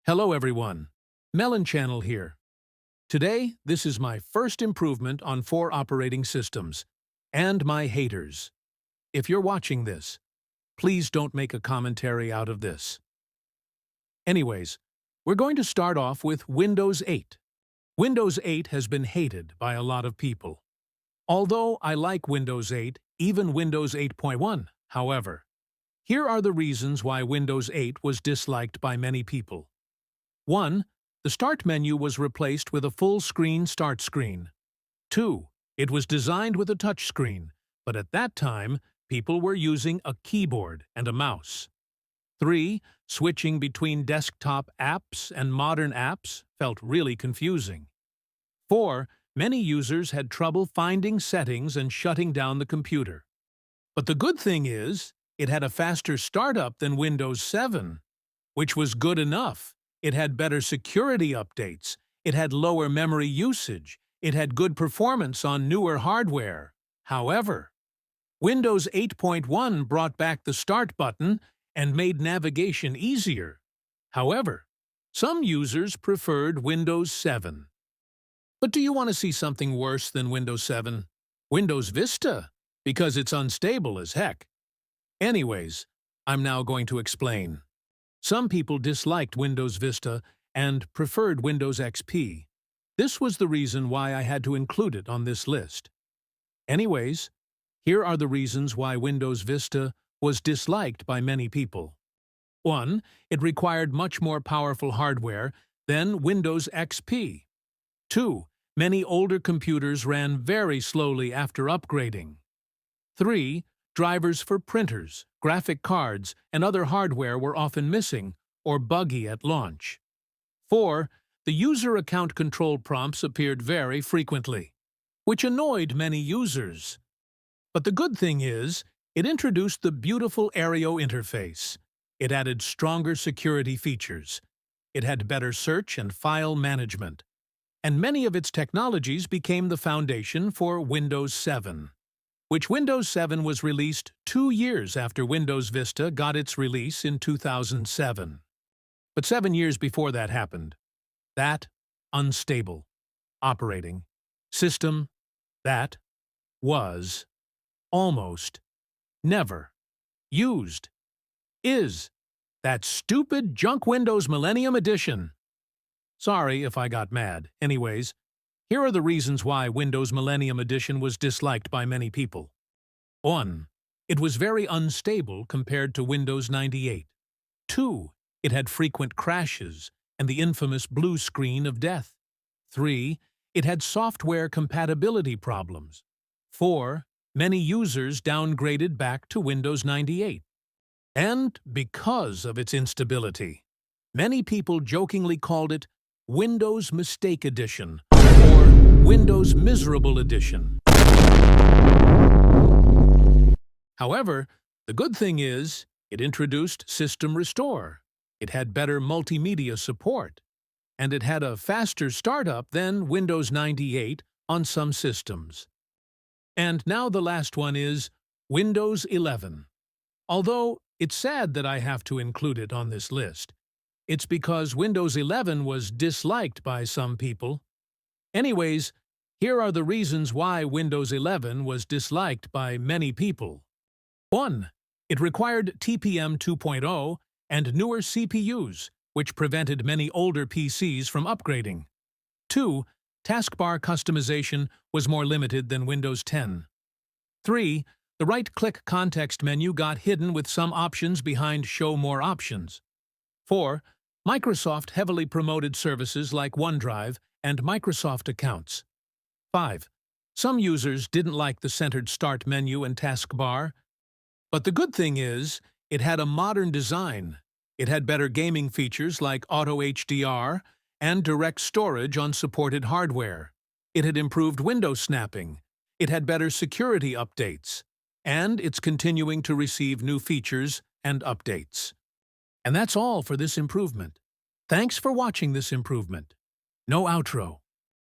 Hello everyone, Melon Channel here. Today, this is my first improvement on 4 operating systems, and my haters. If you're watching this, please don't make a commentary out of this. Anyways, we're going to start off with Windows 8. Windows 8 has been hated by a lot of people. Although I like Windows 8, even Windows 8.1, however. Here are the reasons why Windows 8 was disliked by many people. 1. The Start menu was replaced with a full-screen Start screen. 2. It was designed with a touchscreen, but at that time, people were using a keyboard and a mouse. 3. Switching between desktop apps and modern apps felt really confusing. 4. Many users had trouble finding settings and shutting down the computer. But the good thing is, it had a faster startup than Windows 7, which was good enough. It had better security updates. It had lower memory usage. It had good performance on newer hardware. However, Windows 8.1 brought back the Start button and made navigation easier. However, some users preferred Windows 7. But do you want to see something worse than Windows 7? Windows Vista, because it's unstable as heck. Anyways, I'm now going to explain. Some people disliked Windows Vista and preferred Windows XP. This was the reason why I had to include it on this list. Anyways, here are the reasons why Windows Vista was disliked by many people. 1. It required much more powerful hardware than Windows XP. 2. Many older computers ran very slowly after upgrading. 3. Drivers for printers, graphic cards, and other hardware were often missing or buggy at launch. 4. The user account control prompts appeared very frequently, which annoyed many users. But the good thing is, it introduced the beautiful Aereo interface. It added stronger security features. It had better search and file management. And many of its technologies became the foundation for Windows 7. Which Windows 7 was released 2 years after Windows Vista got its release in 2007. But 7 years before that happened, that unstable operating system that was almost never used is that stupid junk Windows Millennium Edition. Sorry if I got mad. Anyways, here are the reasons why Windows Millennium Edition was disliked by many people. 1. It was very unstable compared to Windows 98. 2. It had frequent crashes and the infamous blue screen of death. 3. It had software compatibility problems. 4. Many users downgraded back to Windows 98. And because of its instability, many people jokingly called it Windows Mistake Edition or Windows Miserable Edition. However, the good thing is, it introduced System Restore. It had better multimedia support, and it had a faster startup than Windows 98 on some systems. And now the last one is Windows 11. Although it's sad that I have to include it on this list, it's because Windows 11 was disliked by some people. Anyways, here are the reasons why Windows 11 was disliked by many people. 1. It required TPM 2.0 and newer CPUs, which prevented many older PCs from upgrading. 2. Taskbar customization was more limited than Windows 10. 3. The right-click context menu got hidden with some options behind Show More Options. 4. Microsoft heavily promoted services like OneDrive and Microsoft accounts. 5. Some users didn't like the centered Start menu and taskbar. But the good thing is, it had a modern design. It had better gaming features like Auto HDR and direct storage on supported hardware. It had improved window snapping. It had better security updates. And it's continuing to receive new features and updates. And that's all for this improvement. Thanks for watching this improvement. No outro.